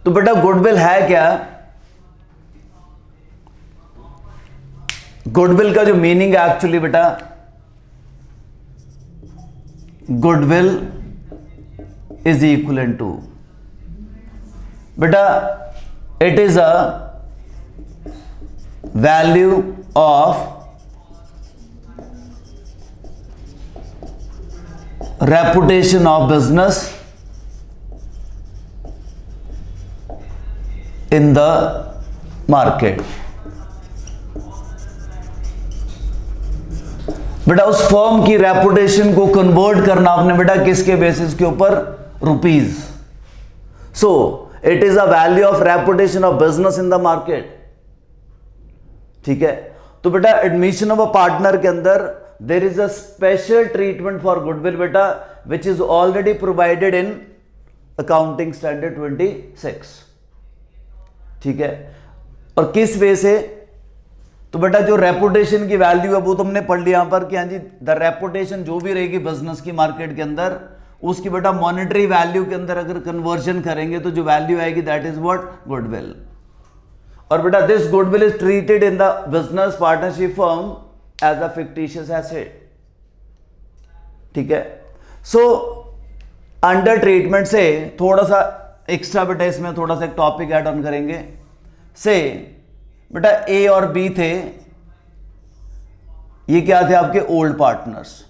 तो बेटा गुडविल है क्या? गुडविल का जो मीनिंग है एक्चुअली बेटा, गुडविल इज इक्वल टू बेटा it is a value of reputation of business in the market। बेटा उस फर्म की रेपुटेशन को कन्वर्ट करना आपने बेटा किसके बेसिस के ऊपर? Rupees. So it is a value of reputation of business in the market. ठीक है, तो बेटा एडमिशन ऑफ अ पार्टनर के अंदर there is a special treatment for goodwill beta which is already provided in accounting standard 26। ठीक है, और किस वे से? तो बेटा जो रेपुटेशन की वैल्यू है वो तुमने पढ़ लिया यहां पर कि हाँ जी द रेपुटेशन जो भी रहेगी बिजनेस की मार्केट के अंदर उसकी बेटा मॉनेटरी वैल्यू के अंदर अगर कन्वर्जन करेंगे तो जो वैल्यू आएगी दैट इज व्हाट? गुडविल। और बेटा this goodwill is treated in the business partnership firm as a fictitious asset. ठीक है, सो अंडर ट्रीटमेंट से थोड़ा सा एक्स्ट्रा बेटा इसमें थोड़ा सा एक टॉपिक ऐड ऑन करेंगे। से बेटा ए और बी थे, ये क्या थे? आपके ओल्ड पार्टनर्स।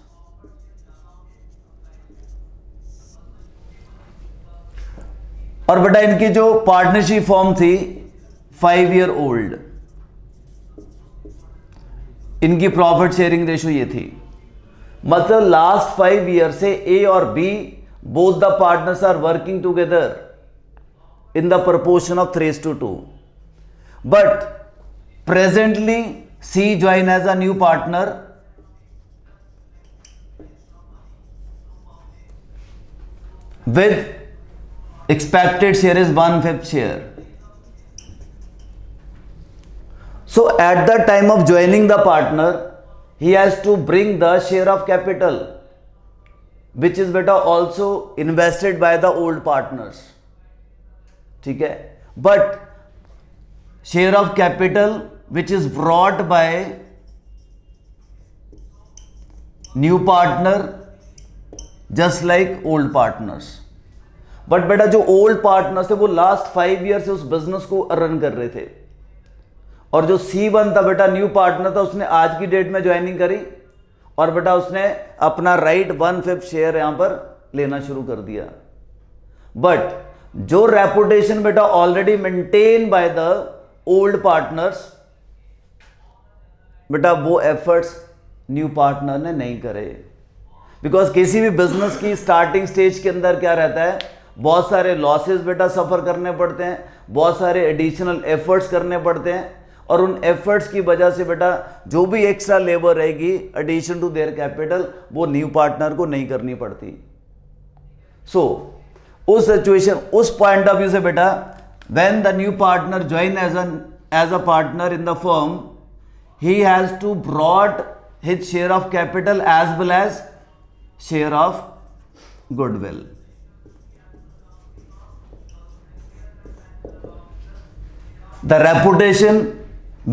और बेटा इनकी जो पार्टनरशिप फॉर्म थी 5 ईयर ओल्ड, इनकी प्रॉफिट शेयरिंग रेशो ये थी, मतलब लास्ट 5 ईयर से ए और B both the partners are working together in the proportion of 3:2, but presently C join as a new partner with expected share is 1/5 share। So at the time of joining the partner, he has to bring the share of capital, which is beta also invested by the old partners। ठीक है, but share of capital which is brought by new partner just like old partners। but बेटा जो old partners थे वो last 5 years से उस business को run कर रहे थे, और जो C1 था बेटा न्यू पार्टनर था, उसने आज की डेट में ज्वाइनिंग करी और बेटा उसने अपना राइट 1/5 शेयर यहां पर लेना शुरू कर दिया। बट जो रेपुटेशन बेटा already maintain by the old partners, बेटा वो एफर्ट्स न्यू पार्टनर ने नहीं करे। बिकॉज किसी भी बिजनेस की स्टार्टिंग स्टेज के अंदर क्या रहता है, बहुत सारे लॉसेस बेटा सफर करने पड़ते हैं, बहुत सारे एडिशनल एफर्ट्स करने पड़ते हैं, और उन एफर्ट्स की वजह से बेटा जो भी एक्स्ट्रा लेबर रहेगी एडिशन टू देयर कैपिटल वो न्यू पार्टनर को नहीं करनी पड़ती। सो उस सिचुएशन, उस पॉइंट ऑफ व्यू से बेटा when the new partner join as a partner in the firm, he has to brought his share of capital as well as share of goodwill. The reputation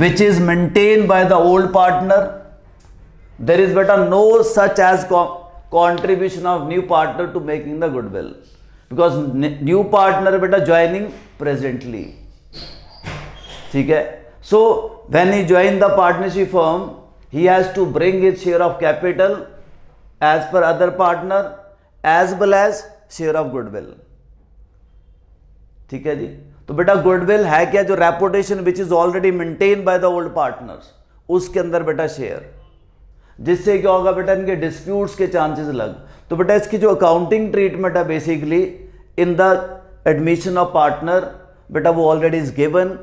which is maintained by the old partner, there is better no such as contribution of new partner to making the goodwill, because new partner बेटा joining presently। ठीक है, so when he join the partnership firm, he has to bring his share of capital as per other partner as well as share of goodwill। ठीक है जी, तो बेटा goodwill है क्या? जो reputation which is already maintain by the old partners, उसके अंदर बेटा शेयर, जिससे क्या होगा बेटा इनके डिस्प्यूट्स के चांसेस लग। तो बेटा इसकी जो अकाउंटिंग ट्रीटमेंट है basically in the admission of partner, बेटा वो already is given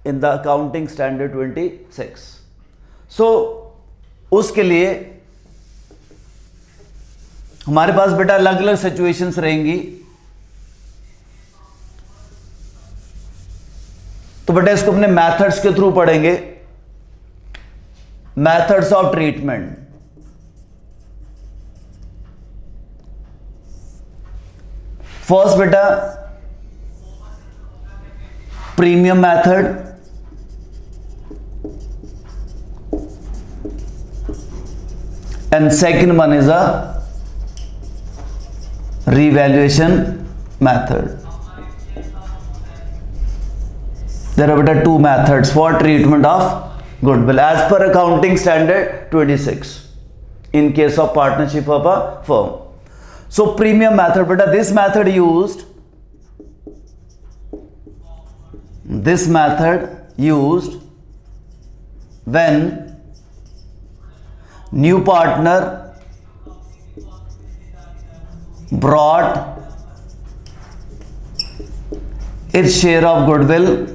in the accounting standard 26। सो उसके लिए हमारे पास बेटा अलग अलग सिचुएशंस रहेंगी। तो बेटा इसको अपने मेथड्स के थ्रू पढ़ेंगे, मेथड्स ऑफ ट्रीटमेंट। फर्स्ट बेटा premium method, and second one is a revaluation method. There are two methods for treatment of goodwill as per accounting standard 26 in case of partnership of a firm. So premium method, beta, this method used when new partner brought its share of goodwill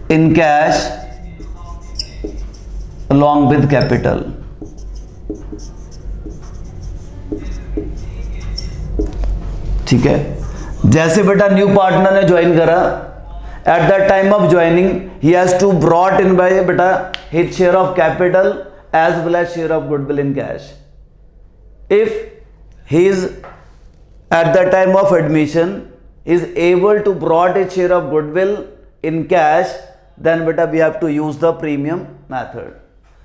in cash along with capital. ठीक है, जैसे बेटा new partner ने join करा, at the time of joining he has to brought in by beta his share of capital as well as share of goodwill in cash. If he is at the time of admission is able to brought his share of goodwill in cash, then beta we have to use the premium method.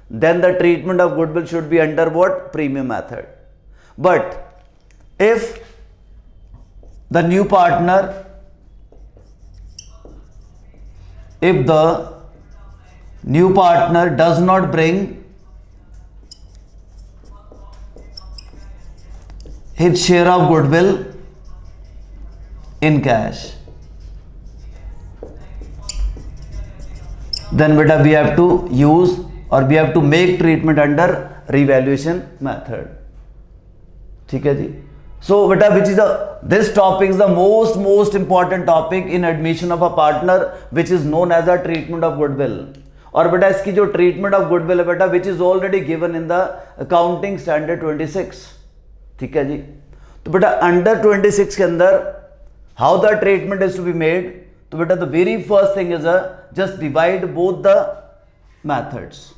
Then the treatment of goodwill should be under what? Premium method. But if the new partner, if the new partner does not bring his share of goodwill in cash, then beta we have to use or we have to make treatment under revaluation method. ठीक है जी. So beta, which is this topic is the most important topic in admission of a partner, which is known as a treatment of goodwill. और बेटा इसकी जो treatment of goodwill है बेटा, which is already given in the accounting standard 26. ठीक है जी. तो बेटा under 26 के अंदर how the treatment is to be made, तो बेटा the very first thing is just divide both the methods.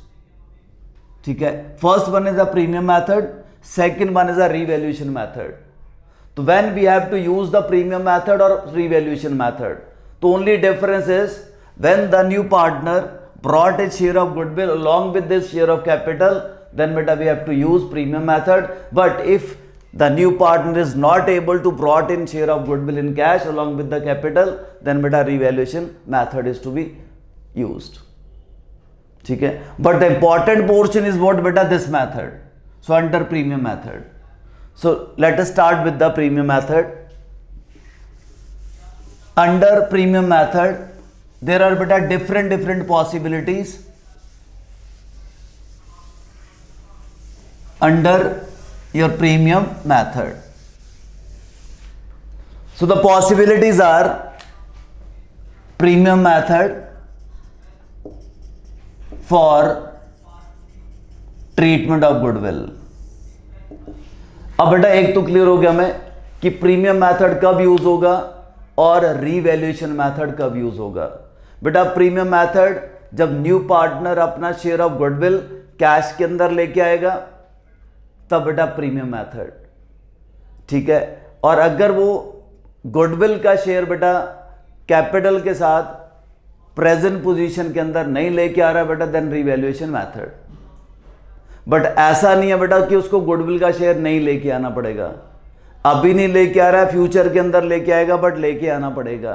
ठीक है, first one is a premium method, second one is a revaluation method. So when we have to use the premium method or revaluation method, the only difference is when the new partner brought a share of goodwill along with this share of capital, then beta we have to use premium method. But if the new partner is not able to brought in share of goodwill in cash along with the capital, then beta revaluation method is to be used. ठीक है, but the important portion is what beta? This method. So under premium method. So let us start with the premium method. Under premium method there are beta different possibilities. Under your premium method, so the possibilities are premium method for treatment of goodwill. अब बेटा एक तो clear हो गया हमें कि premium method कब use होगा और रीवैल्यूएशन मेथड कब यूज होगा. बेटा प्रीमियम मेथड जब न्यू पार्टनर अपना शेयर ऑफ गुडविल कैश के अंदर लेके आएगा तब बेटा प्रीमियम मेथड. ठीक है, और अगर वो गुडविल का शेयर बेटा कैपिटल के साथ प्रेजेंट पोजीशन के अंदर नहीं लेके आ रहा बेटा, देन रीवैल्यूएशन मेथड. बट ऐसा नहीं है बेटा कि उसको गुडविल का शेयर नहीं लेके आना पड़ेगा. अभी नहीं लेके आ रहा है, फ्यूचर के अंदर लेके आएगा, बट लेके आना पड़ेगा.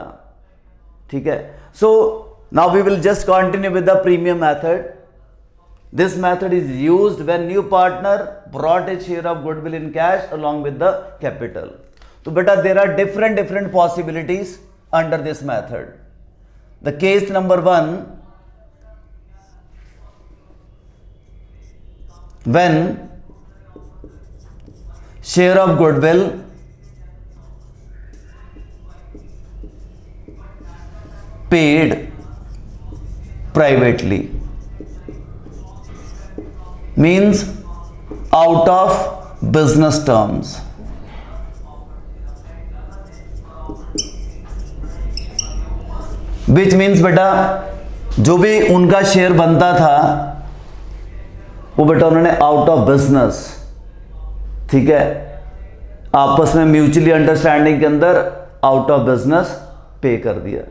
ठीक है, so now we will just continue with the premium method. This method is used when new partner brought a share of goodwill in cash along with the capital. तो बेटा there are different possibilities under this method. The case number 1, when share of goodwill paid privately, means out of business terms. Which means बेटा जो भी उनका share बनता था वो बेटा उन्होंने आउट ऑफ बिजनेस, ठीक है, आपस में म्यूचुअली अंडरस्टैंडिंग के अंदर आउट ऑफ बिजनेस पे कर दिया।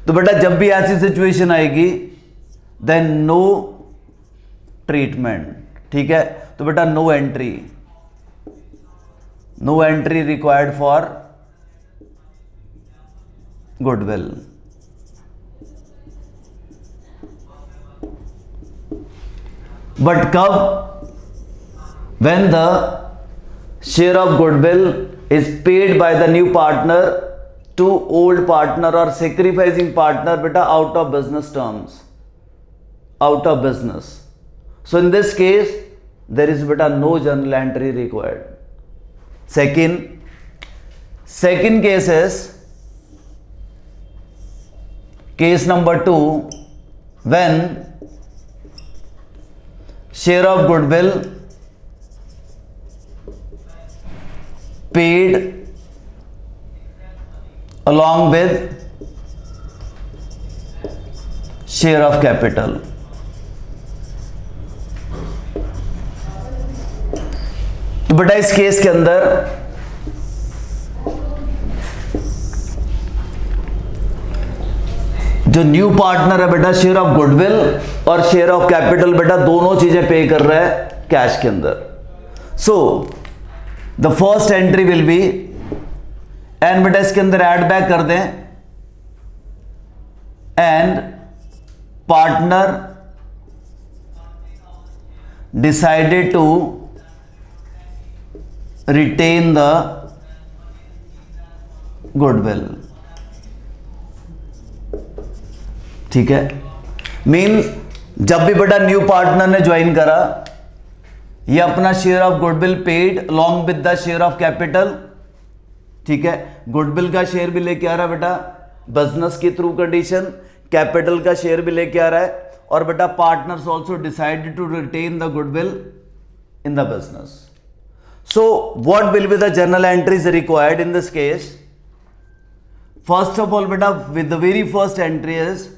तो बेटा जब भी ऐसी सिचुएशन आएगी देन नो ट्रीटमेंट, ठीक है। तो बेटा no entry required for goodwill. But कब? when the share of goodwill is paid by the new partner to old partner or sacrificing partner beta out of business terms, out of business. So in this case there is beta no journal entry required. Second case is case number 2, when share of goodwill paid along with share of capital. तो बेटा इस case के अंदर जो new partner है बेटा share of goodwill और share of capital बेटा दोनों चीजें पे कर रहा है कैश के अंदर। So the first entry will be, and बेटा इसके अंदर ऐड बैक कर दें, and partner decided to retain the goodwill. ठीक है, मीन्स जब भी बेटा न्यू पार्टनर ने ज्वाइन करा, ये अपना share of goodwill paid along with the share of capital. ठीक है, गुडविल का शेयर भी लेके आ रहा है बेटा बिजनेस के थ्रू कंडीशन, कैपिटल का शेयर भी लेके आ रहा है, और बेटा partners also decided to retain the goodwill in the business. So what will be the journal entries required in this case? First of all बेटा with the very first entry is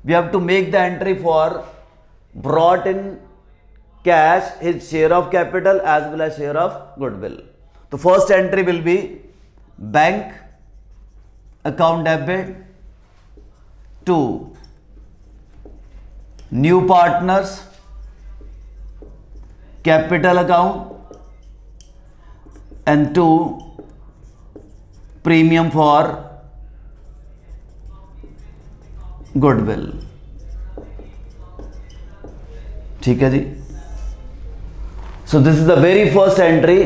we have to make the entry for brought in cash his share of capital as well as share of goodwill. The first entry will be bank account debit to new partners capital account and to premium for goodwill. ठीक है जी, so this is the very first entry.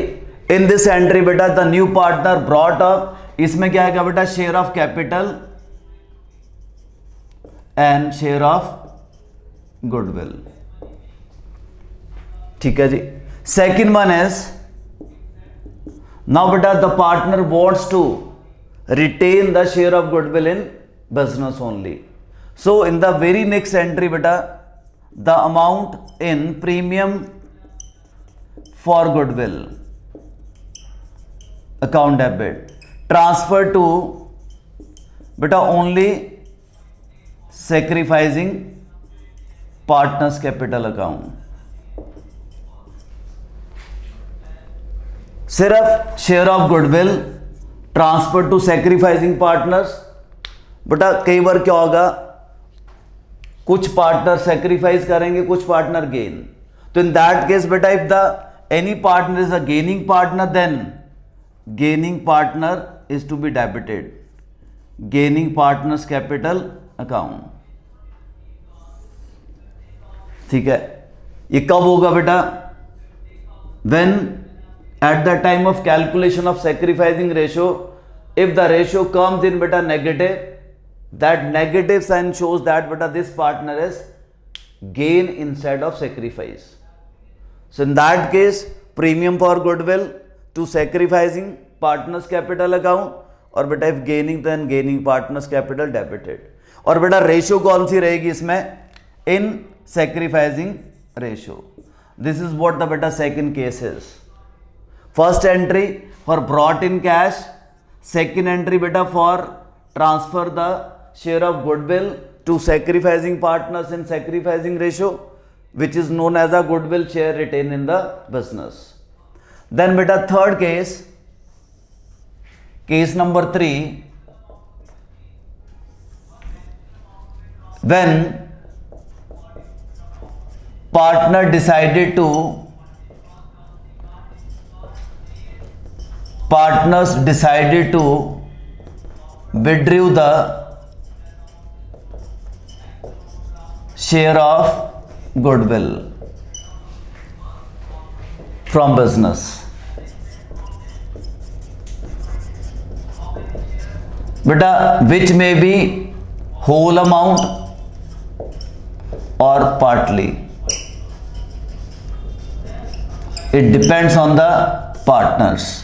In this entry बेटा the new partner brought up, इसमें क्या है बेटा share of capital and share of goodwill. ठीक है जी, सेकेंड वन इज नाउ बेटा the partner wants to retain the share of goodwill in business only. So in the very next entry beta the amount in premium for goodwill account debit transfer to beta only sacrificing partners capital account। सिर्फ share of goodwill transfer to sacrificing partners. बेटा कई बार क्या होगा, कुछ partner sacrifice करेंगे, कुछ partner gain. तो in that case बेटा if the any partner is a gaining partner then gaining partner is to be debited gaining partners capital account. ठीक है, ये कब होगा बेटा? When at the time of calculation of sacrificing ratio, if the ratio comes in बेटा negative, that negative sign shows that beta this partner is gain instead of sacrifice. So in that case premium for goodwill to sacrificing partners capital account, और बेटा if gaining then gaining partners capital debited। और बेटा ratio कौन सी रहेगी इसमें? in sacrificing ratio। this is what the beta second case is। first entry for brought in cash, second entry beta for transfer the share of goodwill to sacrificing partners in sacrificing ratio, which is known as a goodwill share retained in the business। Then beta third case, case number 3, when partners decided to withdraw the share of goodwill from business. Beta, which may be whole amount or partly. It depends on the partners.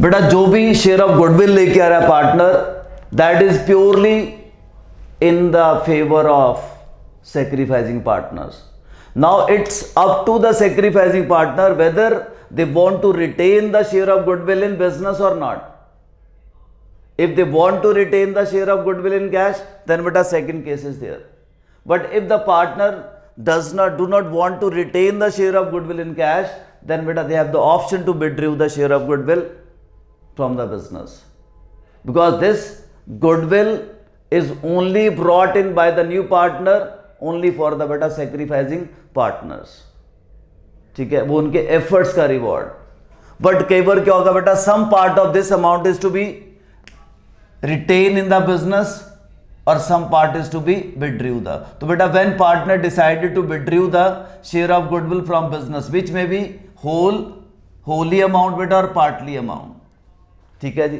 बेटा जो भी share of goodwill लेके आ रहा है partner, that is purely in the favour of sacrificing partners. Now it's up to the sacrificing partner whether they want to retain the share of goodwill in business or not. If they want to retain the share of goodwill in cash, then beta second case is there. But if the partner do not want to retain the share of goodwill in cash, then beta they have the option to withdraw the share of goodwill from the business, because this goodwill is only brought in by the new partner only for the beta sacrificing partners. ठीक है, वो उनके efforts का reward. But कई बार क्या होगा बेटा, some part of this amount is to be retained in the business or some part is to be withdraw the. तो बेटा when partner decided to withdraw the share of goodwill from business, which may be wholly amount बेटा और partly amount. ठीक है जी,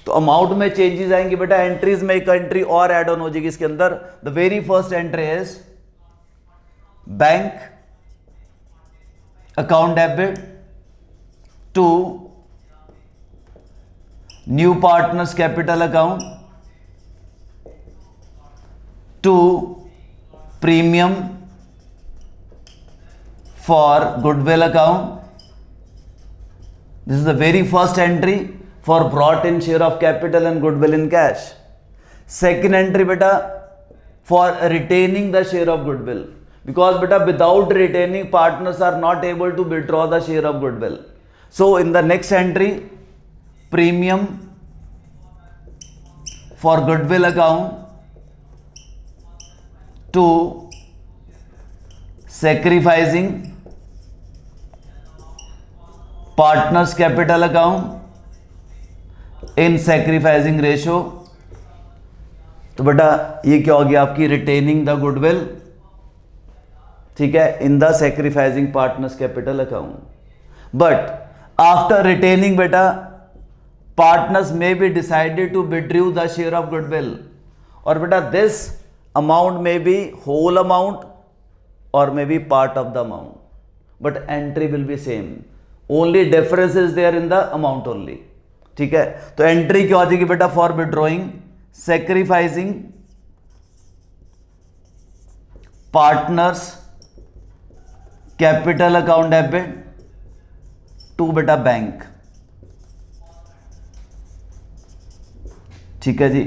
तो amount में changes आएंगे बेटा. एंट्रीज में एक एंट्री और ऐड ऑन हो जाएगी इसके अंदर. The very first entry is bank account debit to new partners capital account to premium for goodwill account. This is the very first entry for brought in share of capital and goodwill in cash. Second entry beta for retaining the share of goodwill, because beta without retaining partners are not able to withdraw the share of goodwill. So in the next entry, premium for goodwill account to sacrificing partners capital account in sacrificing ratio. तो बेटा ये क्या हो गया आपकी, retaining the goodwill. ठीक है, in the sacrificing partners capital account. But after retaining बेटा partners may be decided to withdraw the share of goodwill. और बेटा this amount may be whole amount or may be part of the amount, but entry will be same. Only difference is there in the amount only. ठीक है, तो एंट्री क्या हो जाएगी बेटा, for withdrawing sacrificing partners capital account debit to बेटा bank. ठीक है जी,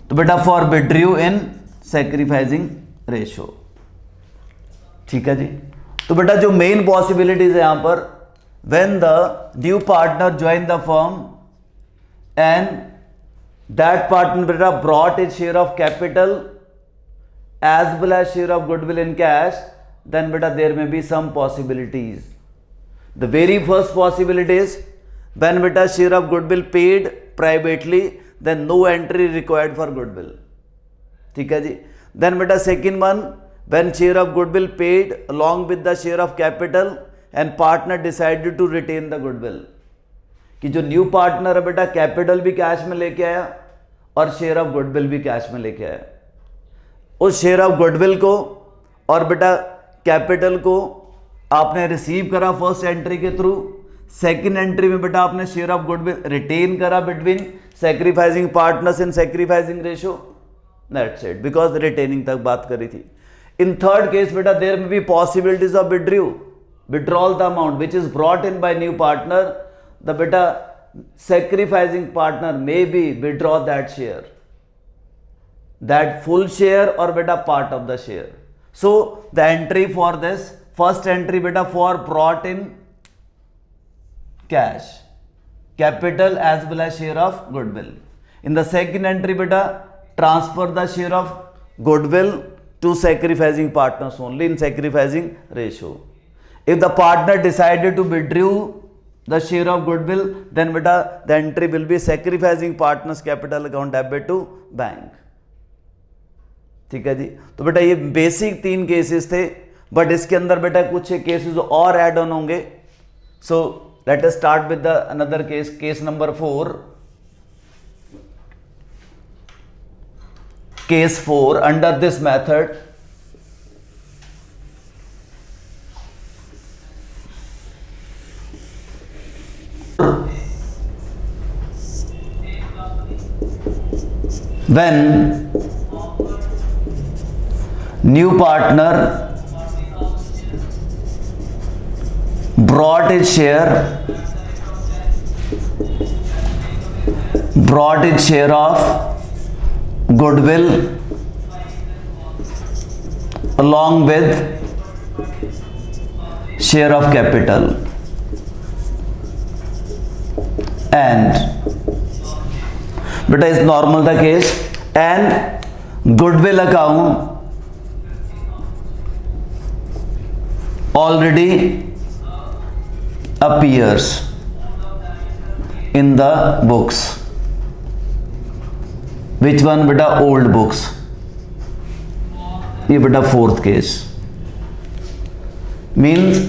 तो बेटा for withdraw in sacrificing ratio. ठीक है जी, तो बेटा जो मेन पॉसिबिलिटीज है यहां पर, when the new partner join the firm and that partner beta brought its share of capital as well as share of goodwill in cash, then beta there may be some possibilities. The very first possibility is when beta share of goodwill paid privately, then no entry required for goodwill. ठीक है जी. Then beta second one, when share of goodwill paid along with the share of capital and partner decided to retain the goodwill. कि जो new partner है बेटा capital भी cash में लेके आया और शेयर ऑफ गुडविल भी कैश में लेके आया. उस शेयर ऑफ गुडविल को और बेटा कैपिटल को आपने रिसीव करा फर्स्ट एंट्री के थ्रू. सेकंड एंट्री में बेटा आपने शेयर ऑफ गुडविल रिटेन करा between sacrificing partners in sacrificing ratio. That's it, because retaining तक बात करी थी. इन थर्ड केस बेटा there may be possibilities of withdrawal the amount which is brought in by new partner. The beta sacrificing partner may be withdraw that share, that full share or beta part of the share. So the entry for this first entry beta for brought in cash capital as well as share of goodwill. In the second entry beta transfer the share of goodwill to sacrificing partners only in sacrificing ratio. If the partner decided to withdraw the share of goodwill, then beta the entry will be sacrificing partners capital account debit to bank. ठीक है जी. तो बेटा ये basic 3 cases थे, but इसके अंदर बेटा कुछ केसेस और ऐड ऑन होंगे. सो let us start with the another case, case number 4. Case 4, under this method, when new partner brought his share of goodwill along with share of capital, and beta is normal the case, and goodwill account already appears in the books. Which one beta? Old books. ये बेटा 4th case means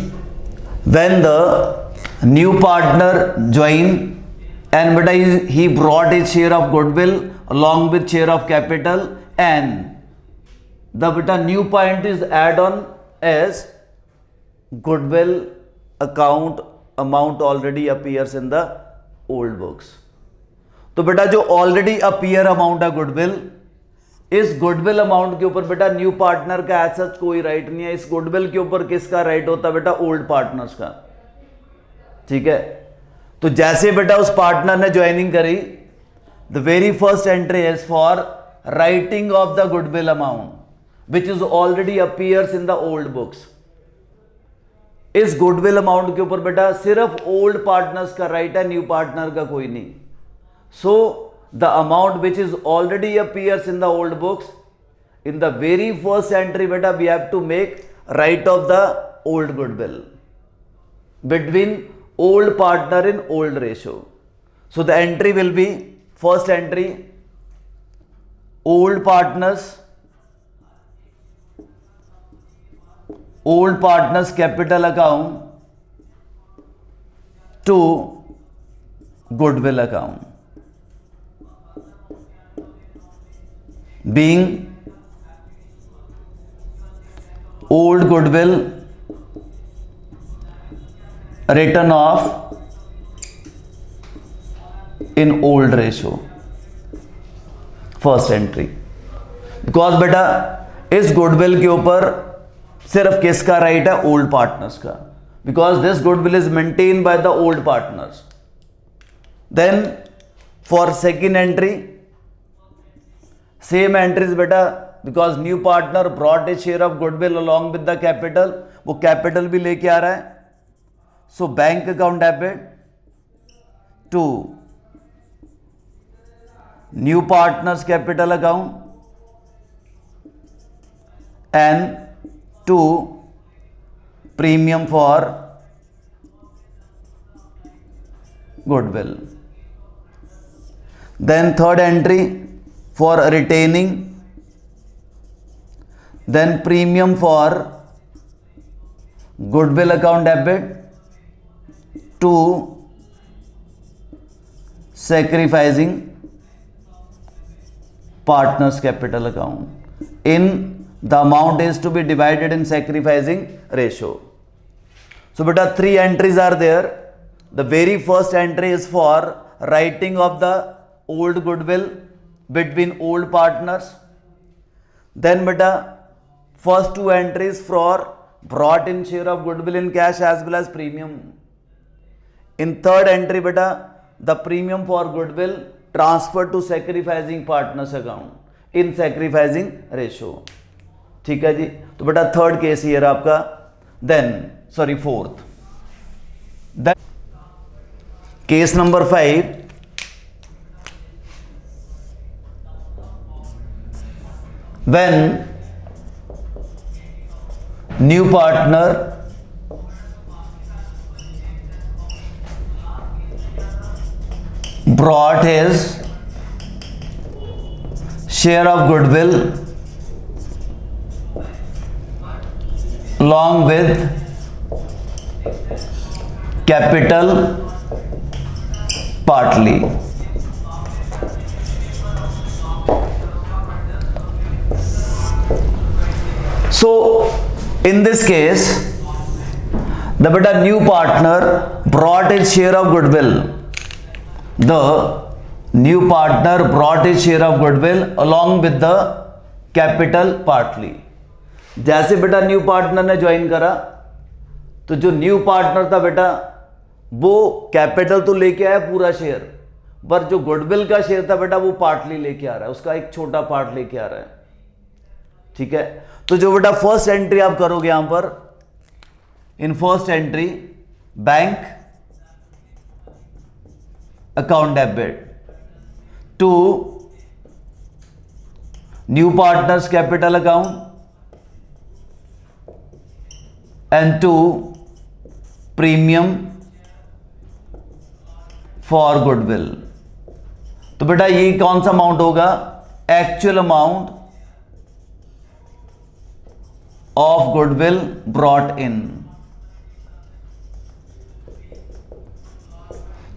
when the new partner joined and beta he brought his share of goodwill along with share of capital, and the beta new point is add on as goodwill account amount already appears in the old books. तो बेटा जो already appear amount है goodwill, इस goodwill amount के ऊपर बेटा new partner का as such कोई राइट नहीं है. इस गुडविल के ऊपर किसका राइट होता है बेटा? ओल्ड पार्टनर्स का. ठीक है. तो जैसे बेटा उस पार्टनर ने ज्वाइनिंग करी, the very first entry is for writing of the goodwill amount which is already appears in the old books. इस गुडविल अमाउंट के ऊपर बेटा सिर्फ ओल्ड पार्टनर्स का राइट है, न्यू पार्टनर का कोई नहीं. So the amount which is already appears in the old books, in the very first entry beta we have to make right of the old goodwill between old partner in old ratio. So the entry will be first entry old partners capital account to goodwill account, being old goodwill written off in old ratio. First entry. Because बेटा इस goodwill के ऊपर सिर्फ किसका right है? Old partners का. Because this goodwill is maintain by the old partners. Then for second entry same entries बेटा, because new partner brought a share of goodwill along with the capital, वो capital भी लेके आ रहा है. So bank account debit to new partners capital account and to premium for goodwill. Then third entry for retaining, then premium for goodwill account debit to sacrificing partners capital account. In the amount is to be divided in sacrificing ratio. So beta 3 entries are there. The very first entry is for writing of the old goodwill between old partners. Then beta first 2 entries for brought in share of goodwill in cash as well as premium. In third entry beta the premium for goodwill transferred to sacrificing partners account in sacrificing ratio. ठीक है जी. तो बेटा third case ये रहा आपका. Then sorry fourth, case number 5. when new partner brought his share of goodwill along with capital partly. So in this case, the beta new partner brought his share of goodwill. The new partner brought his share of goodwill along with the capital partly. जैसे बेटा new partner ने join करा तो जो new partner था बेटा वो capital तो लेके आया पूरा शेयर, पर जो गुडविल का शेयर था बेटा वो पार्टली लेके आ रहा है, उसका एक छोटा पार्ट लेके आ रहा है। ठीक है, तो जो बेटा फर्स्ट एंट्री आप करोगे यहां पर, in first entry bank account debit to new partners capital account and to premium for goodwill. तो बेटा ये कौन सा अमाउंट होगा? Actual amount of goodwill brought in.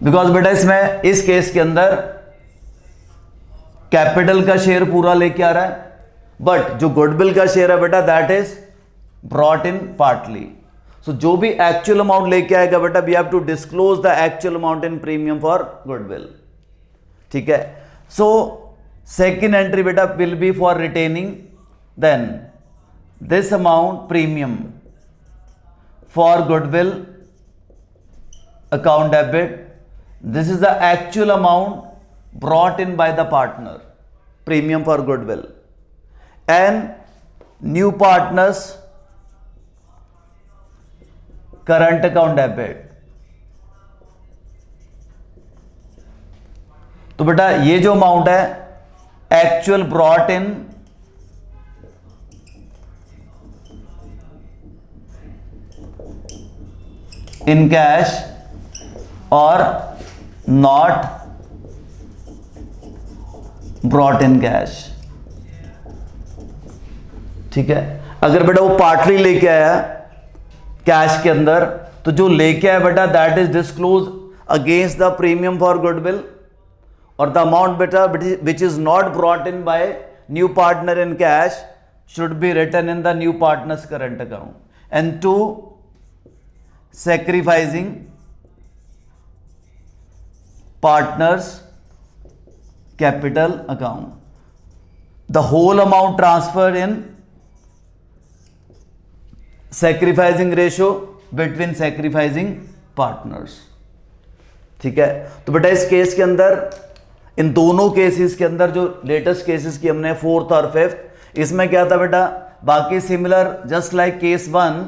Because बेटा इसमें इस केस के अंदर कैपिटल का शेयर पूरा लेके आ रहा है, बट जो गुडविल का शेयर है बेटा that is brought in partly. So जो भी एक्चुअल अमाउंट लेके आएगा बेटा we have to disclose the actual amount in premium for goodwill. ठीक है, सो सेकेंड एंट्री बेटा will be for retaining then this amount premium for goodwill account debit. This is the actual amount brought in by the partner, premium for goodwill, and new partners current account debit. तो बेटा ये जो amount है actual brought in in cash और not brought in cash. ठीक है, अगर बेटा वो पार्टली लेके आया कैश के अंदर तो जो लेके आया बेटा that is disclose against the premium for goodwill, और द अमाउंट बेटा which is not brought in by new partner in cash should be written in the new partners current account and to sacrificing partners capital account. The whole amount transferred in sacrificing ratio between sacrificing partners. ठीक है, तो बेटा इस case के अंदर, इन दोनों cases के अंदर जो लेटेस्ट केसेस की हमने फोर्थ और फिफ्थ, इसमें क्या था बेटा बाकी similar just like case one,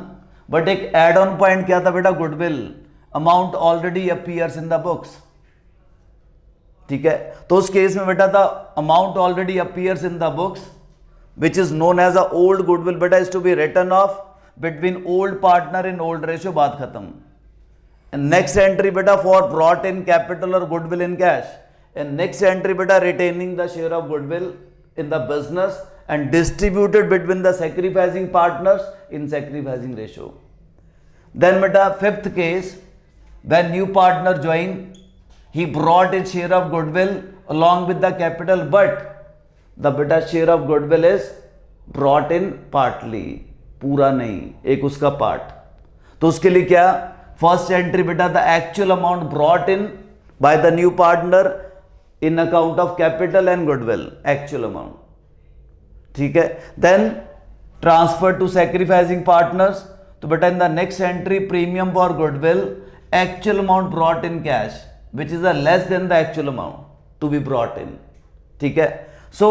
but एक एड ऑन पॉइंट क्या था बेटा goodwill amount already appears in the books. ठीक है, तो उस केस में बेटा था amount already appears in the books which is known as a old goodwill बेटा is to be written off between old partner in old ratio, बात खत्म। नेक्स्ट एंट्री बेटा फॉर ब्रॉट इन कैपिटल और goodwill in cash, and next entry बेटा retaining the share of goodwill in the business and distributed between the sacrificing partners in sacrificing ratio. Then beta fifth case, when new partner joined, he brought his share of goodwill along with the capital, but the beta share of goodwill is brought in partly, पूरा नहीं, एक उसका part. तो उसके लिए क्या, first entry बेटा the actual amount brought in by the new partner in account of capital and goodwill, actual amount. ठीक है, then transfer to sacrificing partners, तो बेटा in the next entry premium for goodwill actual amount brought in cash which is a less then the actual amount to be brought in. ठीक है, so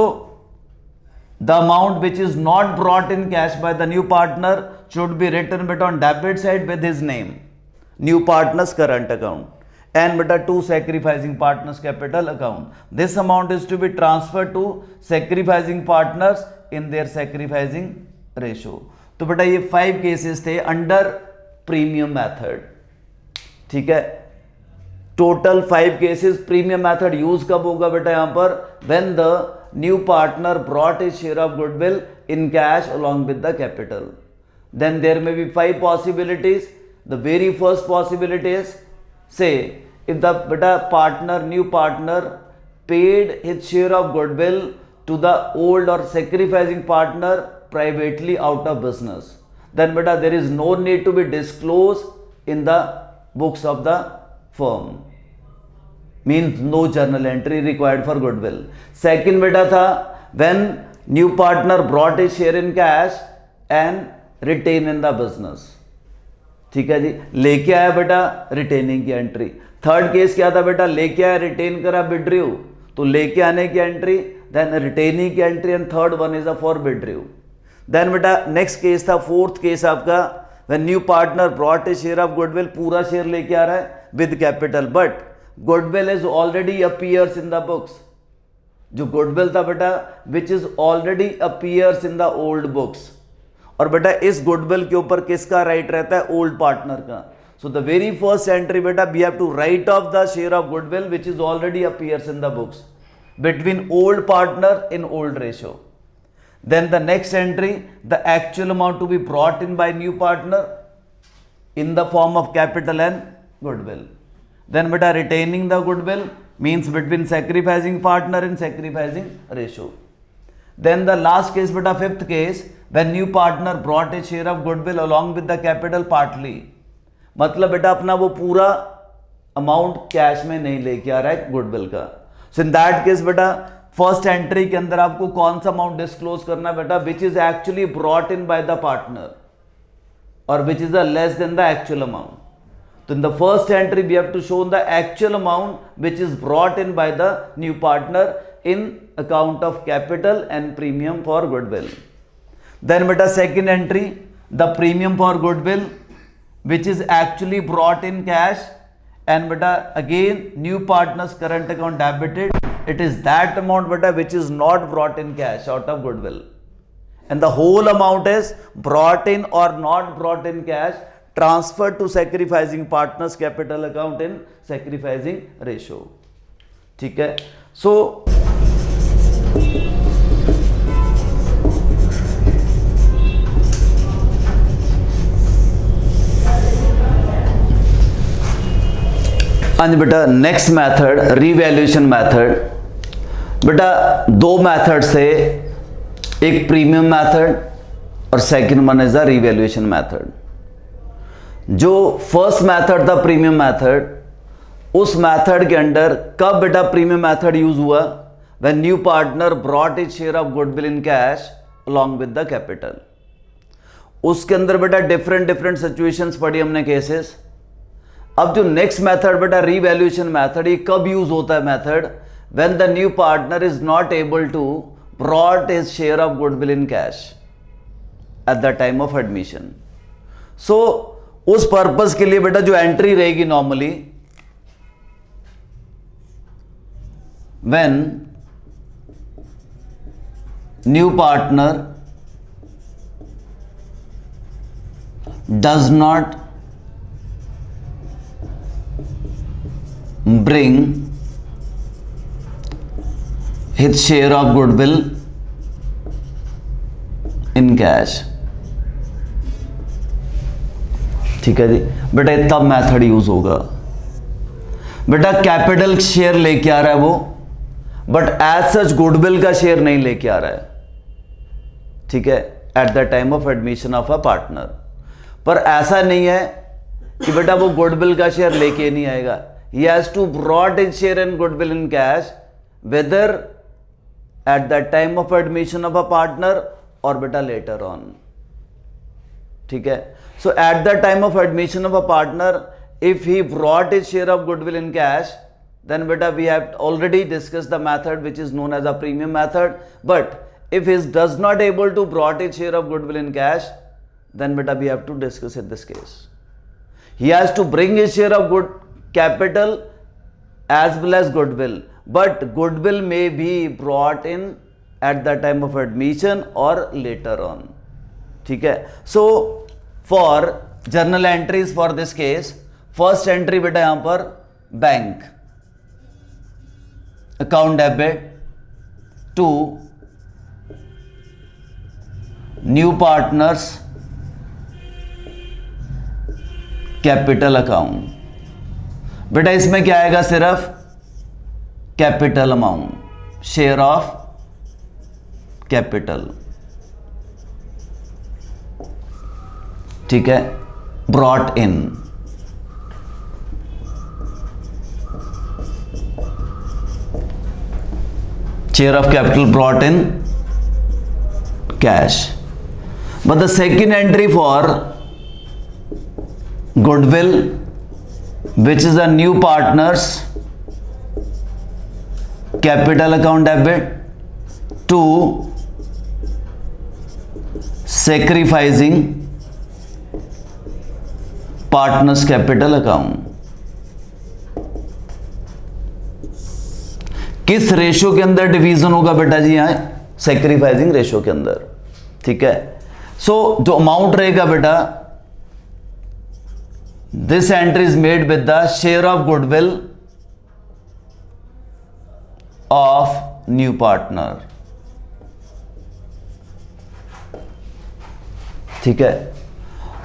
the amount which is not brought in cash by the new partner should be written बेटा on debit side with his name, new partners current account, and beta to sacrificing partners capital account. This amount is to be transferred to sacrificing partners in their sacrificing ratio. तो बेटा ये 5 cases थे under premium method. ठीक है, total 5 cases. Premium method use कब होगा बेटा यहां पर? When the new partner brought his share of goodwill in cash along with the capital. Then there may be 5 possibilities. The very first possibility is, say if the beta partner, new partner paid his share of goodwill to the old or sacrificing partner privately out of business, then beta there is no need to be disclosed in the books of the firm, means no journal entry required for goodwill. Second beta tha when new partner brought his share in cash and retain in the business. ठीक है जी, लेके आया बेटा retaining की entry. Third case क्या था बेटा? लेके आया, रिटेन करा, विड्रॉ, तो लेके आने की एंट्री, देन रिटेनिंग की entry, and third one is a for withdraw. Then बेटा नेक्स्ट केस था, फोर्थ केस आपका, when new partner brought a share of goodwill, पूरा शेयर लेके आ रहा है with capital, but goodwill is already appears in the books. जो goodwill था बेटा which is already appears in the old books, और बेटा इस गुडविल के ऊपर किसका राइट रहता है? ओल्ड पार्टनर का. So the very first entry बेटा we have to write off the share of goodwill which is already appears in the books between old partner in old ratio. Then the next entry, the actual amount to be brought in by new partner in the form of capital and goodwill. Then बेटा retaining the goodwill means between sacrificing partner in sacrificing ratio. Then the last case beta, fifth case, when new partner brought a share of goodwill along with the capital partly. मतलब बेटा अपना वो पूरा amount cash में नहीं लेके आ रहा है गुडविल का. सो इन दैट केस बेटा फर्स्ट एंट्री के अंदर आपको कौन सा अमाउंट डिस्क्लोज करना है बेटा? Which is actually brought in by the partner और which is the less then the actual amount. तो in the first entry we have to show the actual amount which is brought in by the new partner in account of capital and premium for goodwill. Then beta second entry, the premium for goodwill which is actually brought in cash, and beta again new partner's current account debited. It is that amount beta which is not brought in cash out of goodwill, and the whole amount is brought in or not brought in cash, transferred to sacrificing partner's capital account in sacrificing ratio. ठीक है. So बेटा next method revaluation method. बेटा दो methods थे, एक premium method और second one is the revaluation method. जो first method था प्रीमियम मेथड, उस मेथड के अंडर कब बेटा प्रीमियम मेथड यूज हुआ? When new partner brought his share of goodwill in cash along with the capital. उसके अंदर बेटा डिफरेंट सिचुएशंस पढ़ी हमने, केसेस. अब जो नेक्स्ट मेथड बेटा रीवैल्यूएशन मेथड, ये कब यूज होता है method? When the new partner is not able to brought his share of goodwill in cash at the time of admission. So उस पर्पस के लिए बेटा जो एंट्री रहेगी normally, when new partner does not bring his share of goodwill in cash. ठीक है जी बेटा, तब मेथड यूज होगा. बेटा कैपिटल शेयर लेके आ रहा है वो, बट एज सच गुडविल का शेयर नहीं लेके आ रहा है. ठीक है, eight the time of admission of a partner. पर ऐसा नहीं है कि बेटा वो गुडविल का शेयर लेके नहीं आएगा. He has to brought his share in goodwill in cash, whether at the time of admission of a partner और बेटा लेटर ऑन. ठीक है, so at the time of admission of a partner, if he brought his share of goodwill in cash, then beta we have already discussed the method which is known as a premium method. But if he does not able to brought his share of goodwill in cash, then beta we have to discuss in this case. He has to bring his share of good capital as well as goodwill, but goodwill may be brought in at the time of admission और later on. ठीक है, so for journal entries for this case, first entry बेटा यहां पर bank account debit to new partners capital account. बेटा इसमें क्या आएगा, सिर्फ capital amount, share of capital. ठीक है, brought in. Share of capital brought in cash. But the second entry for goodwill, which is a new partners capital account debit to sacrificing partners capital account। किस ratio के अंदर division होगा बेटा जी, यहां sacrificing ratio के अंदर। ठीक है, सो जो अमाउंट रहेगा बेटा, this entry is made with the share of goodwill of new partner। ठीक है,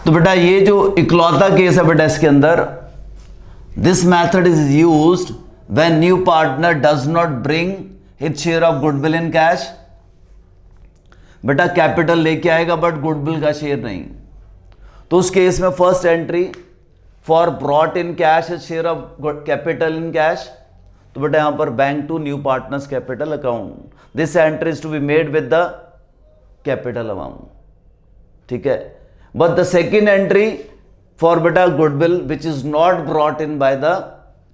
तो बेटा ये जो इकलौता केस है बेटा इसके अंदर, this method is used when new partner does not bring his share of goodwill in cash। बेटा कैपिटल लेके आएगा बट गुडविल का शेयर नहीं, तो उस केस में first entry for brought in cash share of capital in cash, तो बेटा यहां पर bank to new partners capital account, this entry is to be made with the capital amount. ठीक है, but the second entry for बेटा goodwill which is not brought in by the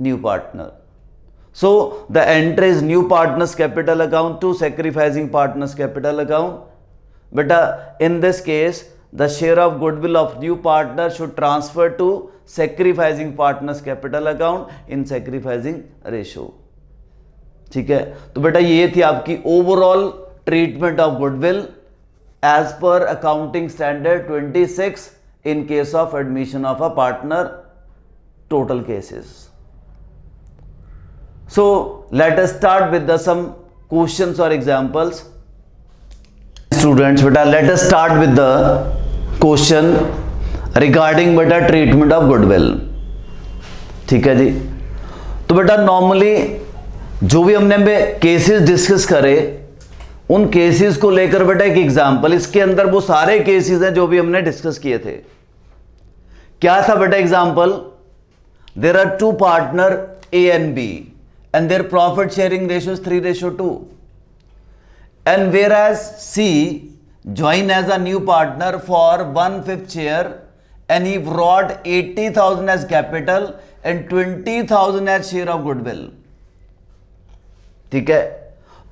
new partner, so the entry is new partners capital account to sacrificing partners capital account. बेटा in this case the share of goodwill of new partner should transfer to sacrificing partners capital account in sacrificing ratio। ठीक है, तो बेटा ये थी आपकी overall treatment of goodwill as per accounting standard 26 in case of admission of a partner, total cases. So let us start with the some questions और examples. Students बेटा let us start with the question regarding बेटा treatment of goodwill. ठीक है जी, तो बेटा normally जो भी हमने केसेस डिस्कस करे उन केसेस को लेकर बेटा एक एग्जांपल, इसके अंदर वो सारे केसेस हैं जो भी हमने डिस्कस किए थे। क्या था बेटा example, there are two partner A and B and their profit sharing ratio is 3:2 and whereas C joined as a new partner for 1/5 share and he brought 80,000 as capital and 20,000 as share of goodwill। ठीक है,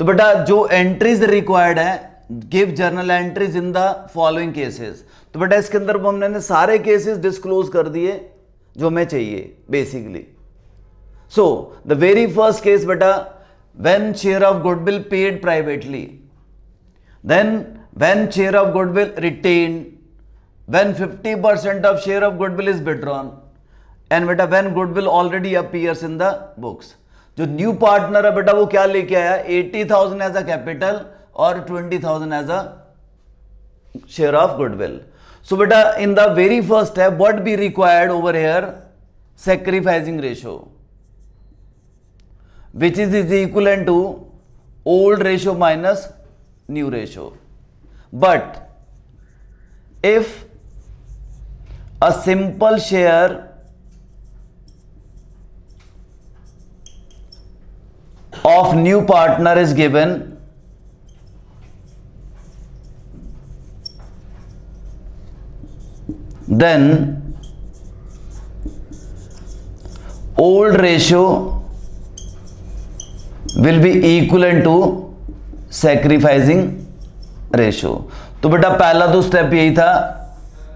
तो बेटा जो entries required है, give journal entries in the following cases, तो बेटा इसके अंदर हमने सारे केसेस डिस्क्लोज कर दिए जो हमें चाहिए basically. So the very first case बेटा, when share of goodwill paid privately, then when share of goodwill retained, when 50% of share of goodwill is withdrawn, and बेटा when goodwill already appears in the books। जो new partner है बेटा वो क्या लेके आया, 80,000 as a capital और 20,000 as a share of goodwill. So बेटा in the very first step what be required over here, sacrificing ratio which is equivalent to old ratio minus new ratio। But if a simple share of new partner is given, then old ratio will be equivalent to sacrificing ratio। तो बेटा पहला तो step यही था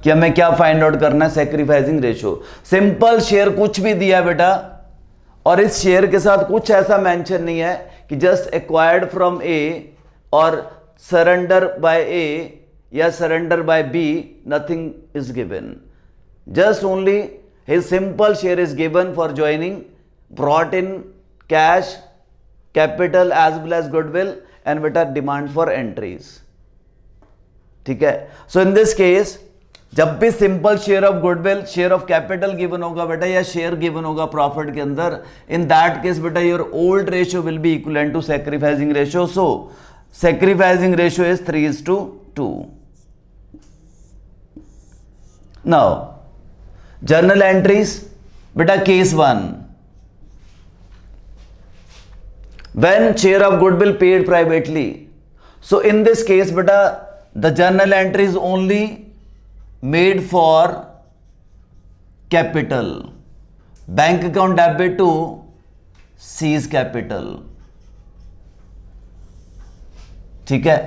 कि हमें क्या find out करना है, सैक्रिफाइसिंग रेशियो। सिंपल शेयर कुछ भी दिया बेटा और इस शेयर के साथ कुछ ऐसा मेंशन नहीं है कि just acquired from A or surrender by A, yeah, surrender by B, nothing is given. Just only his simple share is given for joining, brought in cash, capital as well as goodwill, and beta demand for entries. ठीक है. So in this case, जब भी simple share of goodwill, share of capital given होगा बेटा, या share given होगा profit के अंदर, इन दैट केस बेटा your old ratio will be equivalent to sacrificing ratio. So sacrificing ratio is 3:2. Now journal entries बेटा, case 1, when share of goodwill paid privately. So in this case beta, the journal entry is only made for capital. Bank account debit to seize capital. ठीक है,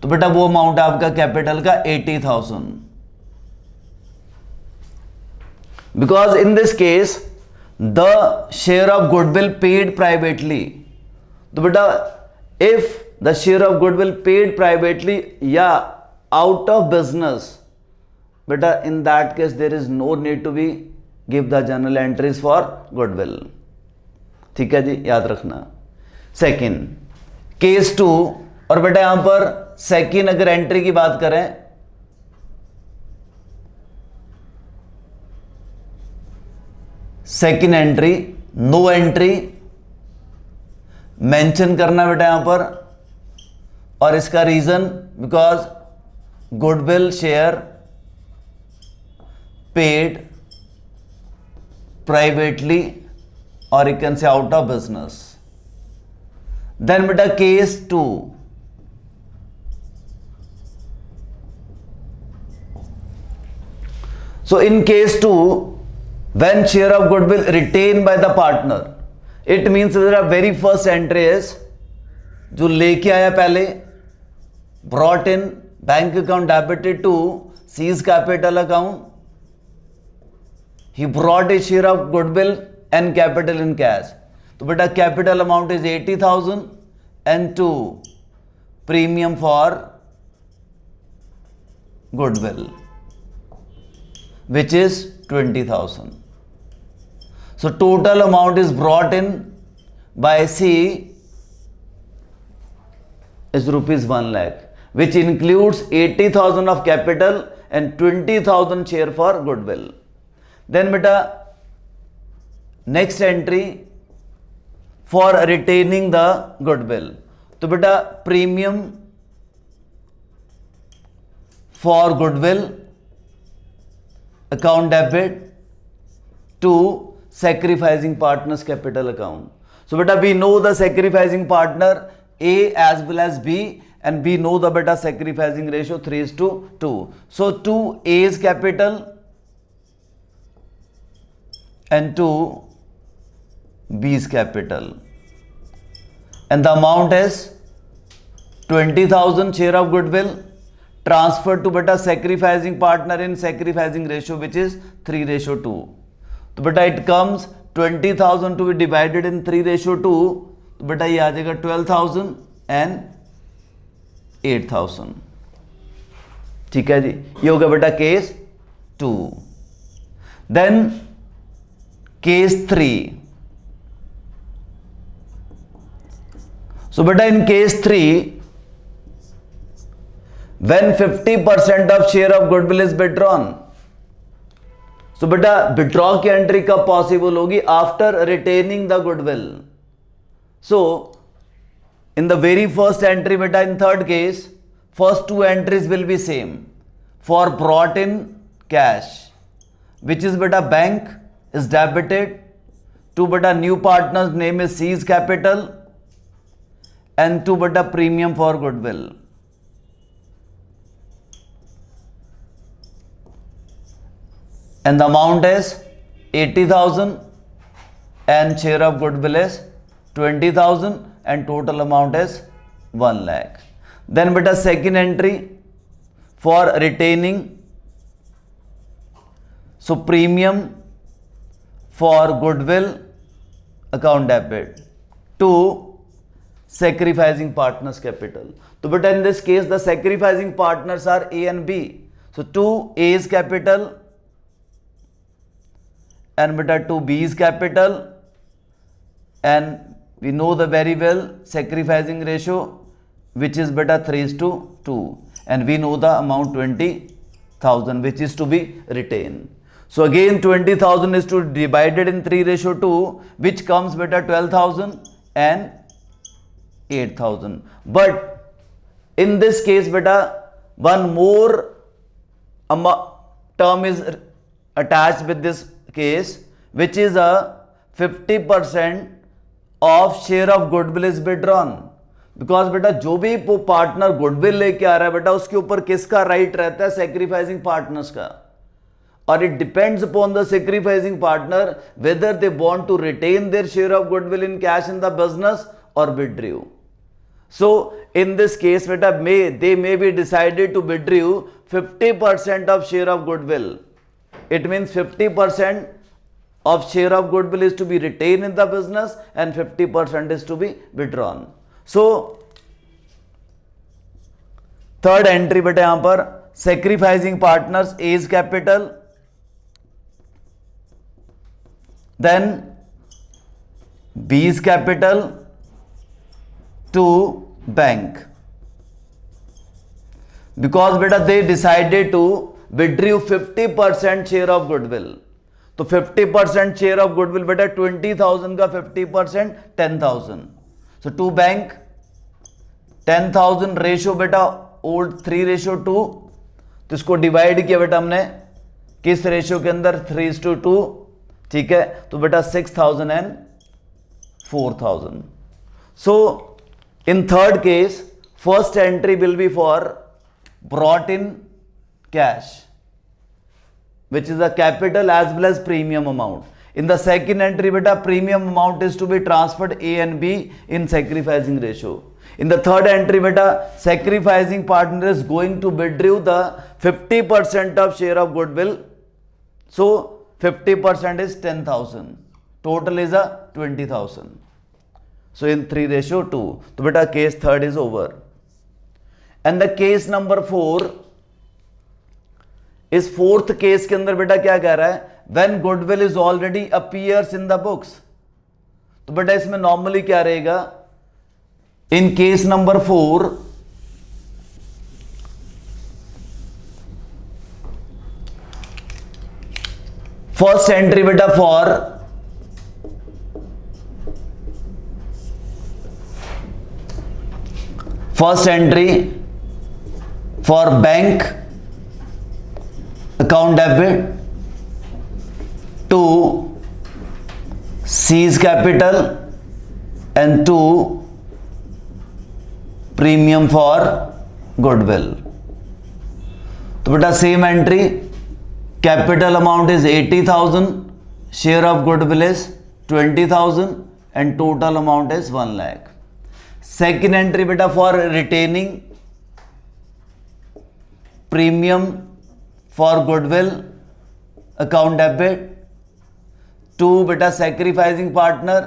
तो बेटा वो amount आपका capital का 80,000. Because in this case the share of goodwill paid privately. तो बेटा if the share of goodwill paid privately या out of business, बेटा in that case there is no need to be give the journal entries for goodwill. ठीक है जी, याद रखना. Second case 2, और बेटा यहां पर सेकंड अगर एंट्री की बात करें, second entry, no entry mention करना बेटा यहां पर, और इसका reason because goodwill share paid privately और you can say out of business. Then बेटा case 2, so in case 2, when share of goodwill retained by the partner, it means that the very first entry is जो लेके आया पहले, brought in bank account debited to seize capital account, he brought a share of goodwill and capital in cash. तो बेटा capital amount is 80,000 and 2 premium for goodwill, which is 20,000. So total amount is brought in by C is rupees 1 lakh, which includes 80,000 of capital and 20,000 share for goodwill. Then beta next entry for retaining the goodwill. तो बेटा premium for goodwill account debit to sacrificing partners capital account. So beta we know the sacrificing partner A as well as B, and we know the beta sacrificing ratio 3:2. So 2 A's capital and 2 B's capital, and the amount is 20,000 share of goodwill transferred to beta sacrificing partner in sacrificing ratio, which is 3:2. तो बेटा it comes 20,000 to be divided in 3:2. तो बेटा ये आ जाएगा 12,000 and 8,000. ठीक है जी, ये हो गया बेटा केस 2. Then case 3. So बेटा in case 3, when 50% of share of goodwill is withdrawn, so बेटा विड्रॉ की एंट्री कब पॉसिबल होगी? After retaining the goodwill. So in the very first entry बेटा, in third case first 2 entries will be same for brought in cash, which is बेटा bank is debited to बेटा new partner name is C's capital and to beta premium for goodwill. And the amount is 80,000 and share of goodwill is 20,000 and total amount is 1 lakh. Then beta second entry for retaining, so premium for goodwill account debit to sacrificing partners capital. So but in this case the sacrificing partners are A and B. So 2 A's capital and beta 2 B's capital, and we know the very well sacrificing ratio, which is beta 3:2, and we know the amount 20,000 which is to be retained. So again 20,000 is to be divided in 3:2, which comes beta 12,000 and 8,000. But in this case beta one more term is attached with this case, which is a 50% of share of goodwill is withdrawn. Because बेटा जो भी partner goodwill लेके आ रहा है बेटा उसके ऊपर किसका राइट रहता है? सैक्रिफाइसिंग पार्टनर्स का. और it depends upon the sacrificing partner whether they want to retain their share of goodwill in cash in the business और withdraw. So in this case beta they may be decided to withdraw 50% of share of goodwill. It means 50% of share of goodwill is to be retained in the business and 50% is to be withdrawn. So third entry beta yahan par sacrificing partners A's capital, then B's capital to bank, because beta they decided to withdraw 50% share of goodwill. तो 50% share of goodwill beta 20,000 का 50% 10,000. So to bank 10,000 ratio बेटा old 3:2, तो इसको divide किया बेटा हमने किस ratio के अंदर? 3:2. ठीक है, तो बेटा 6,000 and 4,000. So in third case first entry will be for brought in cash, which is the capital as well as premium amount. In the second entry beta premium amount is to be transferred A and B in sacrificing ratio. In the third entry beta sacrificing partner is going to withdraw the 50% of share of goodwill. So 50% is 10,000, total is a 20,000. So in 3:2, तो बेटा case third is over. And the case number 4, इस fourth case के अंदर बेटा क्या कह रहा है? When goodwill is already appears in the books. तो बेटा इसमें normally क्या रहेगा? In case number 4, first entry बेटा for first entry for bank account debit to seize capital and to premium for goodwill. तो बेटा same entry, capital amount is 80,000, share of goodwill is 20,000 and total amount is 1 lakh. Second entry beta for retaining premium for goodwill account debit to beta sacrificing partner,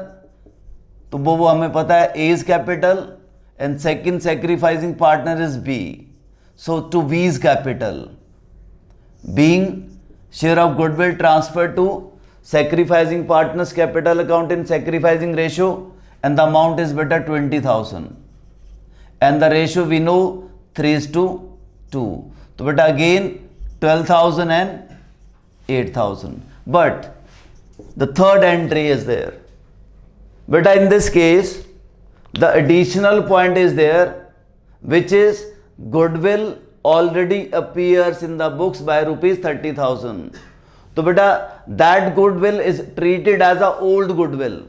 तो वो हमें पता है A's capital and second sacrificing partner is B. So to B's capital, being share of goodwill transferred to sacrificing partner's capital account in sacrificing ratio, and the amount is beta 20,000 and the ratio we know 3:2. So beta again 12,000 and 8,000. But the third entry is there. Beta in this case the additional point is there, which is goodwill already appears in the books by rupees 30,000. So beta that goodwill is treated as a old goodwill,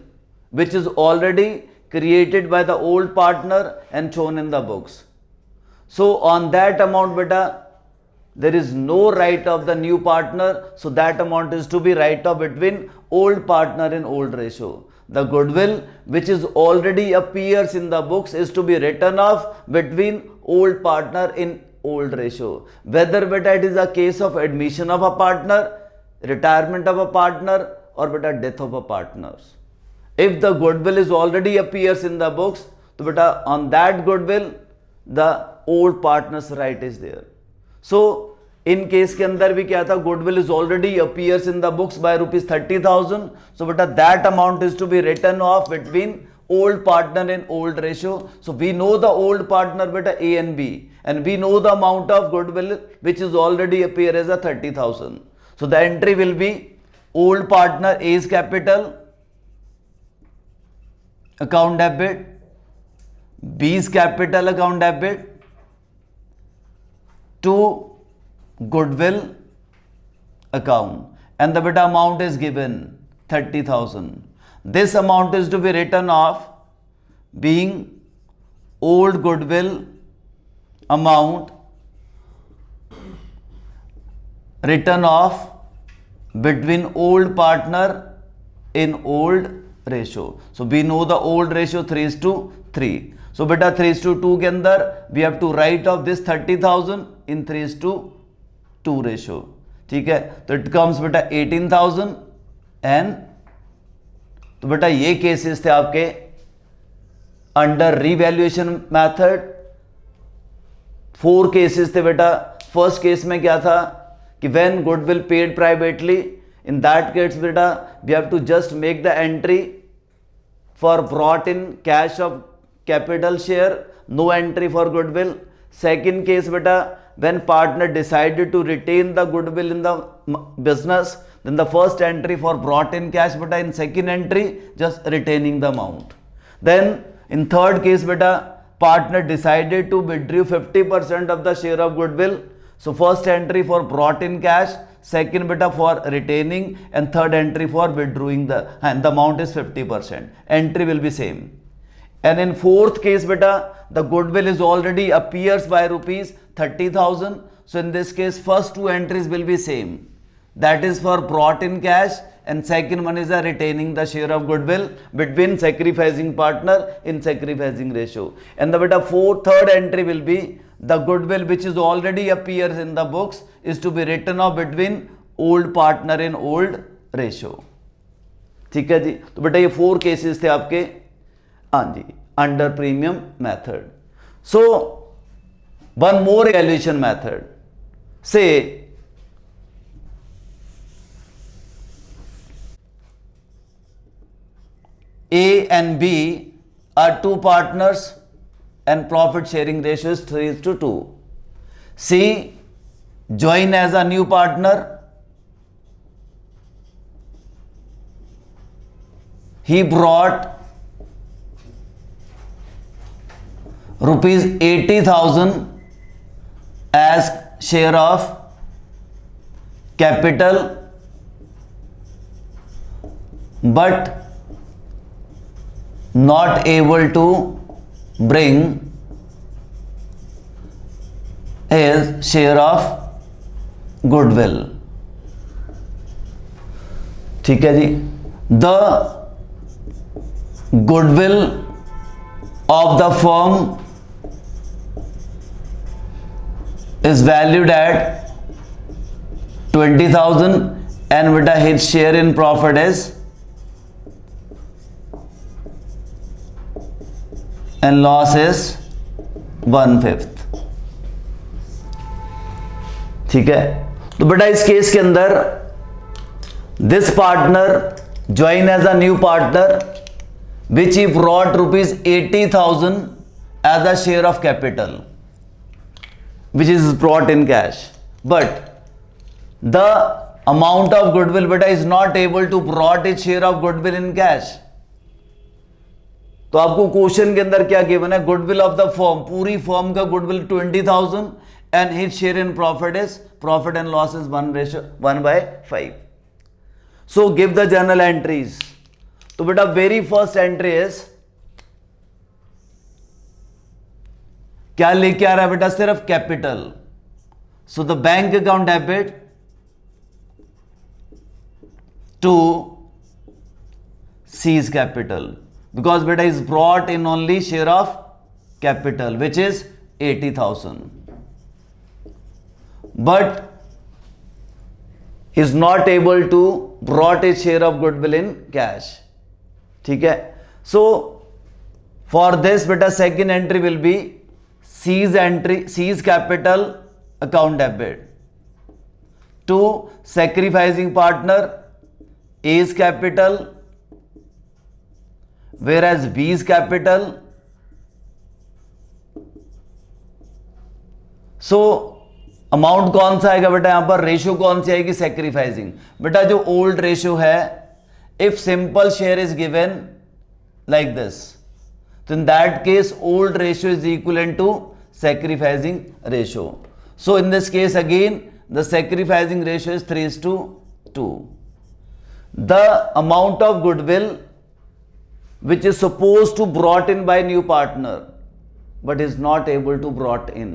which is already created by the old partner and shown in the books. So on that amount beta there is no right of the new partner, so that amount is to be right of between old partner in old ratio. The goodwill which is already appears in the books is to be written off between old partner in old ratio. Whether beta it is a case of admission of a partner, retirement of a partner, or beta death of a partner. If the goodwill is already appears in the books, तो बेटा on that goodwill the old partner's right is there. So इन case के अंदर भी क्या था, goodwill is already appears in the books by ₹30,000. So बेटा that amount is to be written off between old partner in old ratio. So we know the old partner beta A and B, and we know the amount of goodwill which is already appear as a 30,000. So the entry will be old partner A's capital account debit, B's capital account debit to goodwill account, and the beta amount is given 30,000. This amount is to be written off being old goodwill amount written off between old partner in old ratio. So we know the old ratio 3:3. So beta 3:2 के अंदर we have to write off this 30,000 in 3:2 ratio. ठीक है, तो it comes बेटा 18,000 and तो बेटा ये cases थे आपके अंडर रिवैल्यूएशन मेथड. 4 केसेस थे बेटा. फर्स्ट केस में क्या था कि when goodwill paid privately, in that case बेटा we have to just make the entry for brought in cash of capital share, no entry for goodwill. Second case बेटा when partner decided to retain the goodwill in the business, then the first entry for brought in cash beta, in second entry just retaining the amount. Then in third case beta partner decided to withdraw 50% of the share of goodwill. So first entry for brought in cash, second beta for retaining, and third entry for withdrawing and the amount is 50%. Entry will be same. And in fourth case beta the goodwill is already appears by ₹30,000. So in this case first 2 entries will be same. That is for brought in cash, and second one is a retaining the share of goodwill between sacrificing partner in sacrificing ratio. And the beta third entry will be the goodwill which is already appears in the books is to be written off between old partner in old ratio. ठीक है जी. तो बेटा ये 4 cases थे आपके, हाँ जी, under premium method. So one more valuation method. Say A and B are 2 partners and profit sharing ratio is 3:2. C join as a new partner. He brought ₹80,000 as share of capital, but not able to bring his share of goodwill. ठीक है जी. The goodwill of the firm is valued at 20,000 and beta his share in profit is and loss is 1/5. ठीक है. तो बेटा इस case के अंदर this partner join as a new partner which he brought ₹80,000 as a share of capital which is brought in cash, but the amount of goodwill beta is not able to brought its share of goodwill in cash. तो आपको question के अंदर क्या given है, goodwill of the firm, पूरी firm का goodwill 20,000 and his share in profit is profit and loss is 1/5. So give the journal entries. तो बेटा वेरी फर्स्ट एंट्री इज क्या लेके आ रहा है बेटा, सिर्फ capital. So the bank account debit to C's capital because beta is brought in only share of capital which is 80,000, but is not able to brought a share of goodwill in cash. ठीक है. So For this, beta, second entry will be C's capital account debit to sacrificing partner A's capital, whereas B's capital. So amount कौन सा आएगा बेटा, यहां पर ratio कौन सी आएगी, सेक्रीफाइसिंग। बेटा जो ओल्ड रेशियो है, if simple share is given like this, तो in that case old ratio is equal to sacrificing ratio. So in this case again the sacrificing ratio is 3:2. The amount of goodwill which is supposed to brought in by new partner but is not able to brought in.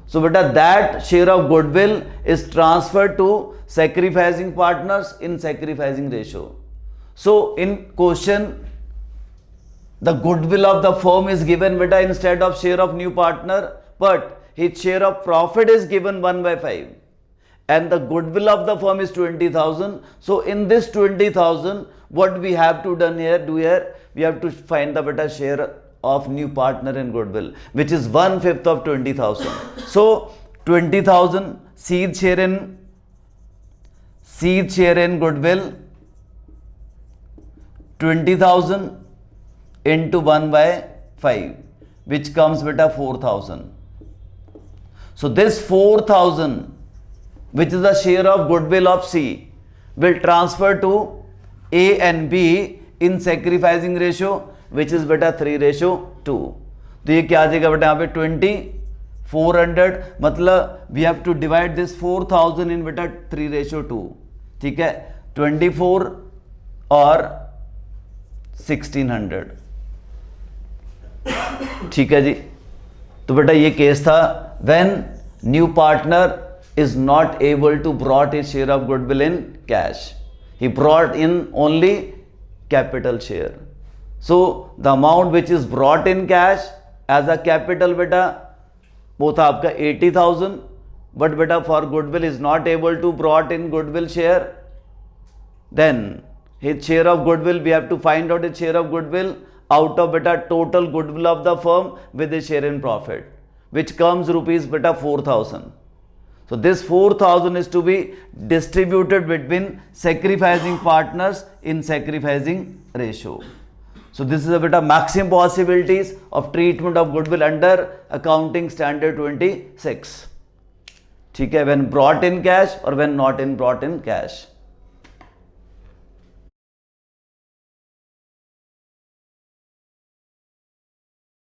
So beta that share of goodwill is transferred to sacrificing partners in sacrificing ratio. So in question the goodwill of the firm is given beta instead of share of new partner, but his share of profit is given 1/5 and the goodwill of the firm is 20,000. So in this 20,000 what we have to do here, we have to find the beta share of new partner in goodwill, which is 1/5 of 20,000. So 20,000 seed share in goodwill, 20,000 into 1/5, which comes beta 4,000. So this 4,000, which is the share of goodwill of C, will transfer to A and B in sacrificing ratio, which is beta 3:2. तो ये क्या आ जाएगा बेटा, यहाँ पे 2400, मतलब we have to divide this 4,000 in beta 3:2. ठीक है, 24 और 1600. ठीक है जी। तो बेटा ये केस था when new partner is not able to brought his share of goodwill in cash, he brought in only capital share. So the amount which is brought in cash as a capital बेटा वो था आपका 80,000, but बेटा for goodwill is not able to brought in goodwill share, then his share of goodwill we have to find out his share of goodwill out of beta total goodwill of the firm with a share in profit, which comes rupees beta 4,000. So this 4,000 is to be distributed between sacrificing partners in sacrificing ratio. So this is a beta maximum possibilities of treatment of goodwill under accounting standard 26. ठीक है, when brought in cash or when not in brought in cash.